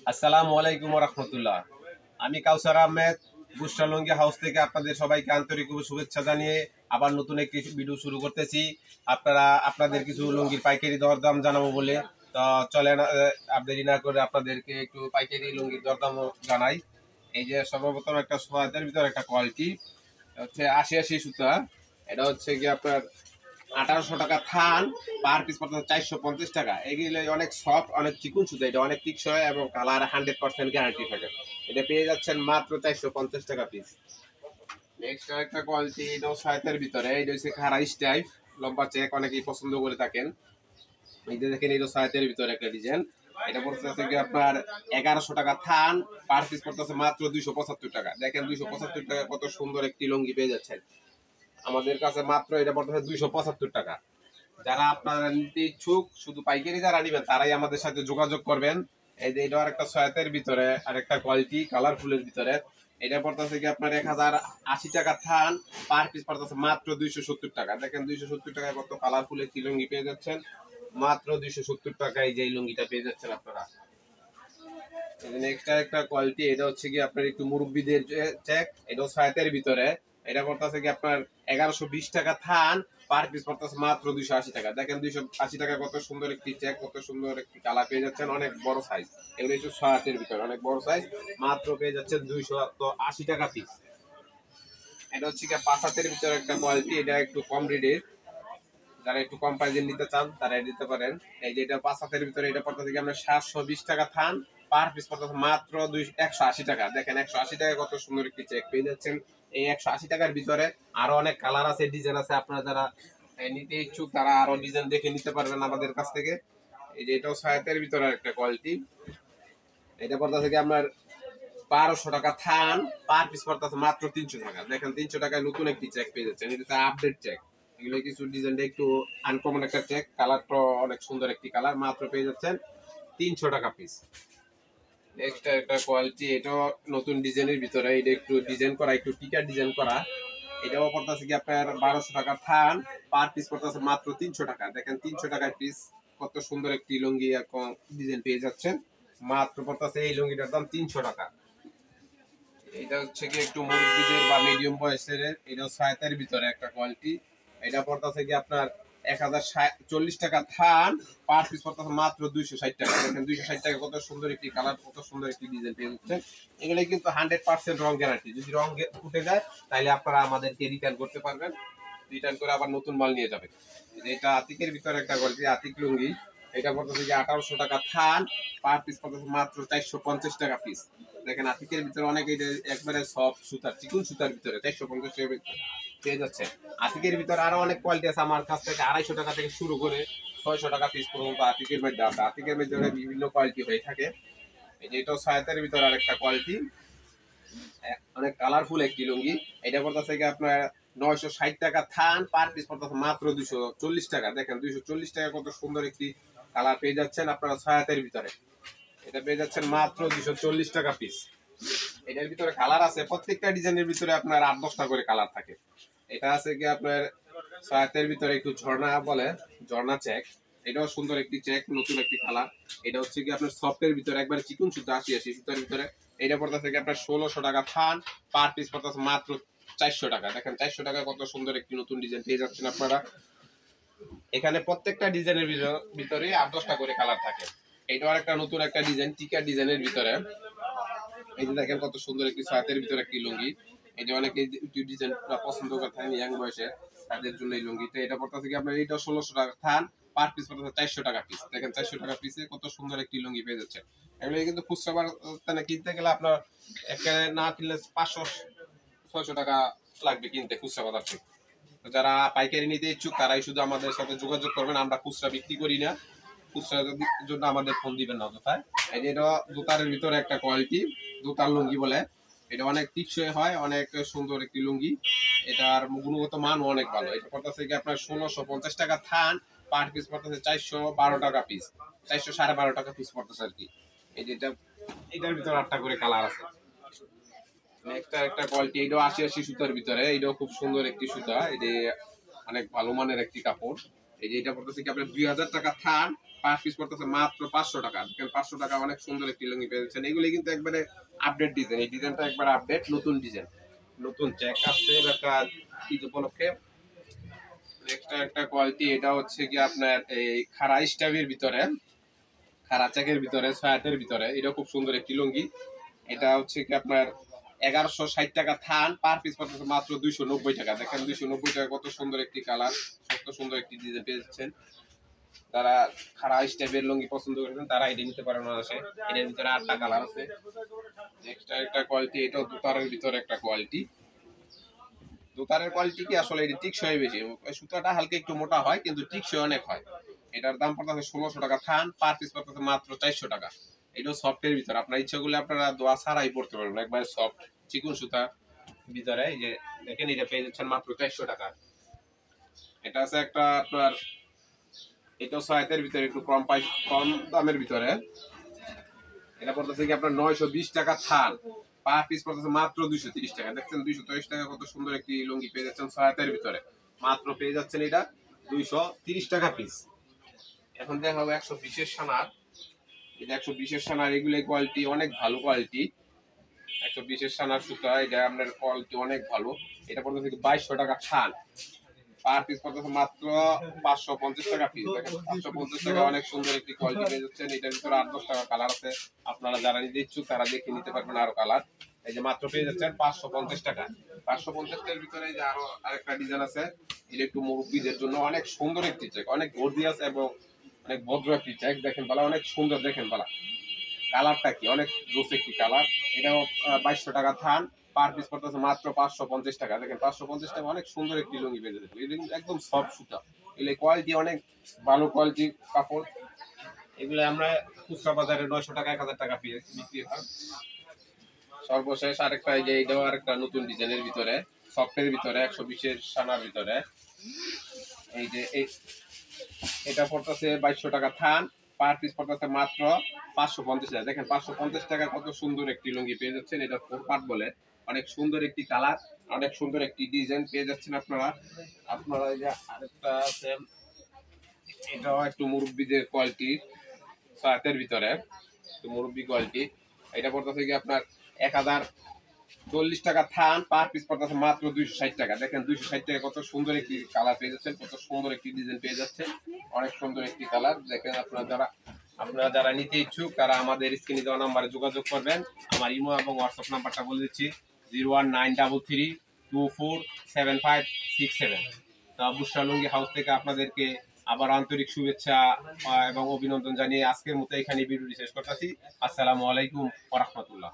আসসালামু আলাইকুম রহমতুল্লাহ। আমি কাউসার আহমেদ বুশরা লুঙ্গি হাউস থেকে আপনাদের সবাইকে আন্তরিক শুভেচ্ছা জানিয়ে আবার নতুন একটি ভিডিও শুরু করতেছি। আপনাদের কিছু লুঙ্গির পাইকারি দরদাম জানাবো বলে, তো চলেন আর দেরি না করে আপনাদেরকে একটু পাইকারি লুঙ্গির দরদাম জানাই। এই যে সর্বপ্রথম একটা সোয়াদের ভিতরে একটা কোয়ালিটি হচ্ছে ৮০ সুতা। এটা হচ্ছে কি আপনার ১৮০০ টাকা থান, পার পিস পড়তেছে ৪৫০ টাকা। এগুলো অনেক সফট, অনেক চিকুন সুতা, এটা অনেক টিকসই এবং কালার 100% গ্যারান্টি থাকে। এটা পেয়ে যাচ্ছেন মাত্র ৪৫০ টাকা পিস। নেক্সট একটা কোয়ালিটি, এটা সাইতের ভিতরে, এটা হচ্ছে খারা স্টাইপ লম্বা চেক, অনেকেই পছন্দ করে থাকেন। এই যে দেখেন, এটা সাইতের ভিতরে একটা ডিজাইন। এটা পড়তেছে কি আপনার ১১০০ টাকা থান, পার পিস পড়তেছে মাত্র ২৭৫ টাকা। দেখেন ২৭৫ টাকা কত সুন্দর একটি লুঙ্গি পেয়ে যাচ্ছেন আমাদের কাছে। মাত্র এটা পড়তেছে ২৭৫ টাকা। যারা আপনারা নিতে ইচ্ছুক, শুধু পাইকারি যারা নিবেন তারাই আমাদের সাথে যোগাযোগ করবেন। এই যে এটা আরেকটা সয়াতের ভিতরে আরেকটা কোয়ালিটি কালারফুলের ভিতরে। এটা পড়তেছে কি আপনার ১০৮০ টাকা থান, পার পিস পড়তেছে মাত্র ২৭০ টাকা। দেখেন ২৭০ টাকায় কত কালারফুল একটি লুঙ্গি পেয়ে যাচ্ছেন মাত্র ২৭০ টাকায়। যে লুঙ্গিটা পেয়ে যাচ্ছেন আপনারা। নেক্সট একটা কোয়ালিটি, এটা হচ্ছে কি আপনার একটু মুরব্বীদের চেক, এটাও সয়াতের ভিতরে। এটা পড়তেছে কি আপনার ১১২০ টাকা থান, পার পিস পড়তেছে মাত্র ২৮০ টাকা। দেখেন ২৮০ টাকা কত সুন্দর একটি চেক, কত সুন্দর একটি কালার পেয়ে যাচ্ছেন, অনেক বড় সাইজ। এগুলো হচ্ছে সয়াতের ভিতরে অনেক বড় সাইজ, মাত্র পেয়ে যাচ্ছেন ২৮০ টাকা পিস। এটা হচ্ছে কি পাঁচ হাতের ভিতরে একটা কোয়ালিটি, এটা একটু কম রেটের। যারা একটু কম প্রাইজে নিতে চান তারা নিতে পারেন। এই যে এটা ৫ হাতের ভিতরে, এটা পড়তে থেকে আমরা ৭২০ টাকা থান, পার পিস পড়তে মাত্র ১৮০ টাকা। দেখেন ১৮০ টাকা কত সুন্দর একটি চেক পেয়ে যাচ্ছেন। এই ১৮০ টাকার ভিতরে আরো অনেক কালার আছে, ডিজাইন আছে। আপনারা যারা নিতে ইচ্ছুক তারা আরো ডিজাইন দেখে নিতে পারবেন আমাদের কাছ থেকে। এই যে এটাও সায়াতের ভিতরে একটা কোয়ালিটি। এটা পড়তে থেকে আপনার ১২০০ টাকা থান, পার পিস পড়তেছে মাত্র ৩০০ টাকা। দেখেন ৩০০ টাকায় নতুন একটি চেক পেয়ে যাচ্ছেন, এটা আপডেট চেক। এগুলো কিছু ডিজাইনটা একটু আনকমন একটা চেক, কালারটা অনেক সুন্দর একটি কালার, মাত্র পেয়ে যাচ্ছেন ৩০০ টাকা পিস। নেক্সট একটা কোয়ালিটি, এটাও নতুন ডিজাইনের ভিতরে, এটা একটু ডিজাইন করা, একটু টিকা ডিজাইন করা। এটাও পড়তেছে কি আপনার ১২০০ টাকা থান, পার পিস পড়তেছে মাত্র ৩০০ টাকা। দেখেন ৩০০ টাকায় পিস কত সুন্দর একটি লুঙ্গি এখন ডিজাইন পেয়ে যাচ্ছেন, মাত্র পড়তেছে এই লুঙ্গিটার দাম ৩০০ টাকা। এটা হচ্ছে কি একটু মুরব্বীদের বা মিডিয়াম বয়সের, এটাও সায়াতের ভিতরে একটা কোয়ালিটি। এটা পড়তেছে কি আপনার ১০৪০ টাকা থান, পার পিস পড়তেছে মাত্র ২৬০ টাকা। দেখেন ২৬০ টাকা কত সুন্দর একটি কালার, কত সুন্দর একটি ডিজাইন পেয়ে যাচ্ছেন। এগুলো কিন্তু 100% রং গ্যারান্টি। যদি রং উঠে যায় তাহলে আপনারা আমাদেরকে রিটার্ন করতে পারবেন, রিটার্ন করে আবার নতুন মাল নিয়ে যাবেন। এটা আতিকের ভিতরে একটা কোয়ালিটি, আতিক লুঙ্গি। এটা পড়তেছে কি ১৮০০ টাকা থান, পার পিস পড়তেছে মাত্র ৪৫০ টাকা পিস। দেখেন আতিকের ভিতরে অনেক, এটা একবারে সফট সুতার, চিকুন সুতার ভিতরে ৪৫০ টাকা পেয়ে যাচ্ছে। আতিকের ভিতরে আরো অনেক কোয়ালিটি আছে আমার কাছ থেকে, ২৫০ টাকা থেকে শুরু করে ৬০০ টাকা পিস পর্যন্ত আতিকের মধ্যে আছে। আতিকের মধ্যে বিভিন্ন কোয়ালিটি হয়ে থাকে। এই যে এটাও সায়াতের ভিতরে আরেকটা কোয়ালিটি, অনেক কালারফুল একটি লুঙ্গি। এটা পড়তেছে কি আপনার ৯৬০ টাকা থান, পার পিস পড়তেছে মাত্র ২৪০ টাকা। দেখেন ২৪০ টাকা কত সুন্দর একটি কালার পেয়ে যাচ্ছেন আপনারা সায়াতের ভিতরে। এটা পেয়ে যাচ্ছেন মাত্র ২৪০ টাকা পিস। এটার ভিতরে কালার আছে, প্রত্যেকটা ডিজাইনের ভিতরে আপনার ৮-১০টা করে কালার থাকে। এটা আছে কি আপনার সায়াতের ভিতরে একটু ঝর্ণা বলে, ঝর্ণা চেক। এটাও সুন্দর একটি চেক, নতুন একটি কালার। এটা হচ্ছে কি আপনার সফটের ভিতরে একবারে চিকুন সুতা, ৮০ সুতার ভিতরে। এটা পড়তেছে কি আপনার ১৬০০ টাকা থান, পার পিস পড়তেছে মাত্র ৪০০ টাকা। দেখেন ৪০০ টাকা কত সুন্দর একটি নতুন ডিজাইন পেয়ে যাচ্ছেন আপনারা। এখানে প্রত্যেকটা ডিজাইনের ভিতরে ৮-১০টা করে কালার থাকে। এটাও একটা নতুন একটা ডিজাইন, টিকা ডিজাইনের ভিতরে। এই যে দেখেন কত সুন্দর একটি সায়াতের ভিতরে একটি লুঙ্গি। এটা অনেকে ডিজাইন পছন্দ করে থাকেন ইয়াং বয়সে, তাদের জন্য এই লুঙ্গিটা। এটা পড়তেছে কি আপনার, এটা ১৬০০ টাকা থান, পার পিস পড়তেছে ৪০০ টাকা পিস। দেখেন ৪০০ টাকা পিসে কত সুন্দর একটি লুঙ্গি পেয়ে যাচ্ছে। এগুলো কিন্তু খুচরা বাজারে কিনতে গেলে আপনার একটা না কিনলে ৫০০-৬০০ টাকা লাগবে কিনতে খুচরা বাজার থেকে। তো যারা পাইকারি নিতে ইচ্ছুক তারাই শুধু আমাদের সাথে যোগাযোগ করবেন, আমরা খুচরা বিক্রি করি না। খুচরার জন্য আমাদের ফোন দিবেন না অযথায়। এই যে এটা জুতার ভিতরে একটা কোয়ালিটি, জুতার লুঙ্গি বলে। এটা অনেক টিকসই হয়, অনেক সুন্দর একটি লুঙ্গি। এটার গুণগত মান অনেক ভালো। এটা পড়তেছে কি আপনার ১৬৫০ টাকা থান, পার পিস পড়তেছে ৪১২ টাকা পিস, ৪১২.৫ টাকা পিস পড়তেছে আর কি। এই যে এটার ভিতরে ৮টা করে কালার আছে। নেক্সট একটা কোয়ালিটি, এটাও ৮০ সুতার ভিতরে। এটাও খুব সুন্দর একটি সুতা, এটা অনেক ভালো মানের একটি কাপড়। এই যে এটা পড়তেছে কি আপনার 2000 টাকা থান, পার পিস পড়তেছে মাত্র 500 টাকা। দেখেন 500 টাকা অনেক সুন্দর একটি লুঙ্গি পেয়ে যাচ্ছেন। এগুলি কিন্তু একবারে আপডেট ডিজাইন, এই ডিজাইনটা একবার আপডেট, নতুন ডিজাইন, নতুন চেক আসছে একটা ঈদ উপলক্ষে। নেক্সট একটা কোয়ালিটি, এটা হচ্ছে কি আপনার এই খাড়া স্টাফের ভিতরে, খাড়া চেকের ভিতরে, ছয়াতের ভিতরে, এটা খুব সুন্দর একটি লুঙ্গি। এটা হচ্ছে কি আপনার 1160 টাকা থান, পার পিস পড়তেছে মাত্র 290 টাকা। দেখেন 290 টাকা, কত সুন্দর একটি কালার, কত সুন্দর একটি ডিজাইন পেয়ে যাচ্ছেন। যারা খাড়া স্টাইপের লুঙ্গি পছন্দ করেন তারা এটা নিতে পারেন। আসে এটার ভিতরে 8টা কালার আছে। নেক্সট একটা কোয়ালিটি, এটাও দোতারের ভিতরে একটা কোয়ালিটি। দোতারের কোয়ালিটি কি আসলে এটা টিকসই বেশি, সুতাটা হালকা একটু মোটা হয় কিন্তু টিকসই অনেক হয়। এটার দাম পড়তেছে 1600 টাকা থান, পার পিস পড়তেছে মাত্র 400 টাকা। এটাও সফটের ভিতরে, আপনার ইচ্ছা করলে আপনারা দোয়া ছাড়াই পড়তে পারবেন, একবার সফট চিকন সুতা ভিতরে। এই যে দেখেন এটা পেয়ে যাচ্ছেন মাত্র 400 টাকা। এটা আছে একটা আপনার, এটাও ছয়াতের ভিতরে, একটু কম দামের ভিতরে। এটা পড়তেছে কি আপনার 920 টাকা থান, পার পিস পড়তেছে মাত্র 230 টাকা। দেখছেন 230 টাকা, কত সুন্দর একটি লুঙ্গি পেয়ে যাচ্ছেন ছয়াতের ভিতরে, মাত্র পেয়ে যাচ্ছেন এটা 230 টাকা পিস। এখন দেখা হবে 120 সানার। এটা 120 সানার, এগুলো কোয়ালিটি অনেক ভালো কোয়ালিটি। 120 সানার সুতা, এটা আপনার কোয়ালিটি অনেক ভালো। এটা পড়তেছে 2200 টাকা থান, পার পিস পড়তেছে মাত্র 550 টাকা পিস। দেখেন 550 টাকা, অনেক সুন্দর একটি কোয়ালিটি পেয়ে যাচ্ছেন। এটার ভিতরে 8-10 টাকা কালার আছে, আপনারা যারা নিতে ইচ্ছুক তারা দেখে নিতে পারবেন আরো কালার। এই যে মাত্র পেয়ে যাচ্ছেন 550 টাকা। 550 টাকার ভিতরে যে আরো আরেকটা ডিজাইন আছে, এটা একটু মুরব্বীদের জন্য অনেক সুন্দর একটি চেক, অনেক গর্জিয়াস এবং অনেক ভদ্র একটি চেক। দেখেন ভালো, অনেক সুন্দর, দেখেন ভালো কালারটা কি, অনেক জোস একটি কালার। এটাও 2200 টাকা থান, পার পিস পড়তেছে মাত্র 550 টাকা। দেখেন 550 টাকা, অনেক সুন্দর একটি লুঙ্গি পেয়ে যাচ্ছে। এটা একদম সফট সুতা, এগুলো কোয়ালিটি অনেক ভালো কোয়ালিটি কাপড়। এগুলো আমরা খুচরা বাজারে 900 টাকা 1000 টাকা পিস বিক্রি হয়। সর্বশেষ আরেকটা, এই যে এটাও আরেকটা নতুন ডিজাইনের ভিতরে, সফটের ভিতরে, 120 সানার ভিতরে। এই যে এটা পড়তেছে 2200 টাকা থান, পার পিস পড়তেছে মাত্র 550 টাকা। দেখেন 550 টাকা, কত সুন্দর একটি লুঙ্গি পেয়ে যাচ্ছেন। এটা 4 পার্ট বলে, অনেক সুন্দর একটি কালার, অনেক সুন্দর একটি ডিজাইন পেয়ে যাচ্ছেন আপনারা। আপনারা এই যে আরেকটা আছে, এটাও একটু মুরব্বীদের কোয়ালিটি, সাতের ভিতরে একটু মুরব্বী কোয়ালিটি। এটা পড়তেছে কি আপনার 1040 টাকা থান, পার পিস পড়তেছে মাত্র 260 টাকা। দেখেন 260 টাকা, কত সুন্দর একটি কালার পেয়ে যাচ্ছেন, কত সুন্দর একটি ডিজাইন পেয়ে যাচ্ছেন, অনেক সুন্দর একটি কালার। দেখেন আপনারা যারা নিতে ইচ্ছুক তারা আমাদের স্ক্রিনে দেওয়া নাম্বারে যোগাযোগ করবেন। আমার ইমো এবং হোয়াটসঅ্যাপ নাম্বারটা বলে দিচ্ছি, 01933247567। তো বুশরা লুঙ্গি হাউস থেকে আপনাদেরকে আবার আন্তরিক শুভেচ্ছা এবং অভিনন্দন জানিয়ে আজকের মতো এখানে ভিডিওটি শেষ করতেছি। আসসালামু আলাইকুম ওয়া রাহমাতুল্লাহ।